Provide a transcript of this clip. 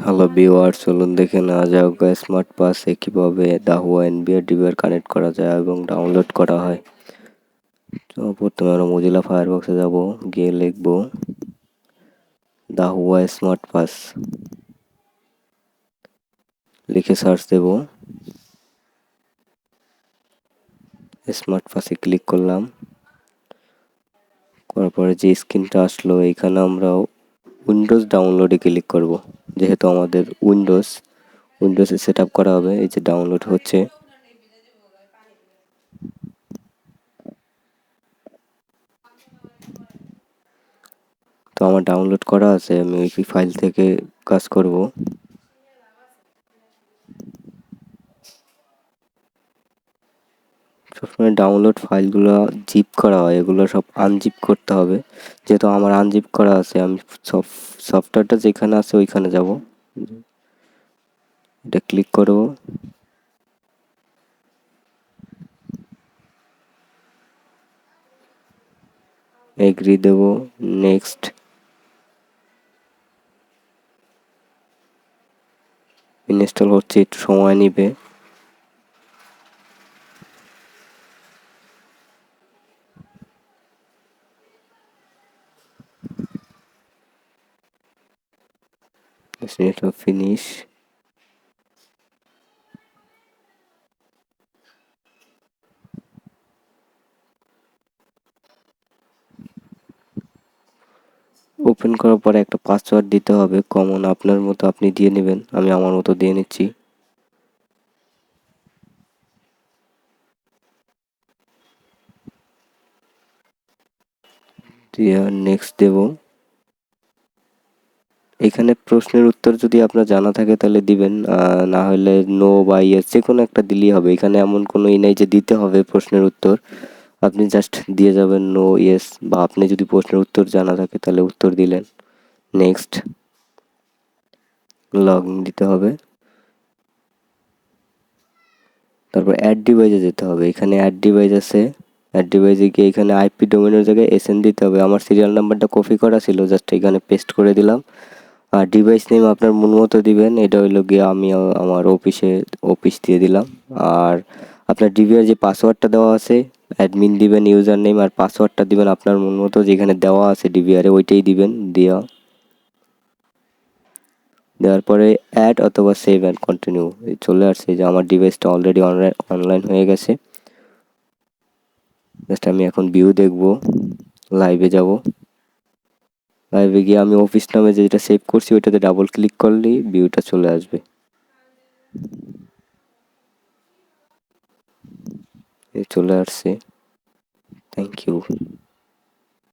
Hello viewers, চলুন দেখে নেওয়া যাক স্মার্টপাসে কিভাবে dahua NVR DVR কানেক্ট করা যায় এবং ডাউনলোড করা হয়। তো প্রথমে আমরা মোজিলা ফায়ারবক্সে যাব, গিয়ে লিখব dahua স্মার্টপাস, লিখে সার্চ দেব। স্মার্টপাসে ক্লিক করলাম, করার পরে যে স্ক্রিনটা আসলো এখানে আমরা উইন্ডোজ ডাউনলোডে ক্লিক করব। যেহেতু আমাদের উইন্ডোজে সেট আপ করা হবে। এই যে ডাউনলোড হচ্ছে, তো আমার ডাউনলোড করা আছে, আমি ওই ফাইল থেকে কাজ করব। সবসময় ডাউনলোড ফাইলগুলো জিপ করা হয়, এগুলো সব আনজিপ করতে হবে। যেহেতু আমার আনজিপ করা আছে, আমি সফটওয়্যারটা যেখানে আছে ওইখানে যাব, এটা ক্লিক করব। এগ্রি দেব, নেক্সট। ইনস্টল হচ্ছে, একটু সময় নিবে। এটা ফিনিশ। ওপেন করার পরে একটা পাসওয়ার্ড দিতে হবে কমন, আপনার মতো আপনি দিয়ে নেবেন। আমি আমার মতো দিয়ে নিচ্ছি। দিয়ে নেক্সট দেব। এখানে প্রশ্নের উত্তর যদি আপনার জানা থাকে তাহলে দিবেন, না হলে নো বা ইয়েস যে কোনো একটা দিলেই হবে। এখানে এমন কোনো ই নাই যে দিতে হবে প্রশ্নের উত্তর, আপনি জাস্ট দিয়ে যাবেন নো, ইয়েস, বা আপনি যদি প্রশ্নের উত্তর জানা থাকে তাহলে উত্তর দিলেন। নেক্সট, লগ ইন দিতে হবে। তারপর অ্যাড ডিভাইসে যেতে হবে, এখানে অ্যাড ডিভাইস আছে। অ্যাড ডিভাইসে গিয়ে এখানে আইপি ডোমেনের জায়গায় এসএন দিতে হবে। আমার সিরিয়াল নাম্বারটা কপি করা ছিল, জাস্ট এখানে পেস্ট করে দিলাম। আর ডিভাইস নেম আপনার মন মতো দিবেন। এটা হইলো গিয়ে আমি আমার অফিস দিয়ে দিলাম। আর আপনার ডিভিআর যে পাসওয়ার্ডটা দেওয়া আছে, অ্যাডমিন দিবেন, ইউজার নেম আর পাসওয়ার্ডটা দিবেন আপনার মন মতো, যেখানে দেওয়া আছে ডিভিআরে ওইটাই দিবেন। দেওয়ার পরে অ্যাড অথবা সেভ অ্যান্ড কন্টিনিউ চলে আসছে, যে আমার ডিভাইসটা অলরেডি অনলাইন হয়ে গেছে। জাস্ট আমি এখন ভিউ দেখব, লাইভে যাব। লাইভে গিয়ে আমি অফিস নামে যেটা সেভ করছি ওইটাতে ডাবল ক্লিক করলেই ভিউটা চলে আসবে। চলে আসছে। Thank you.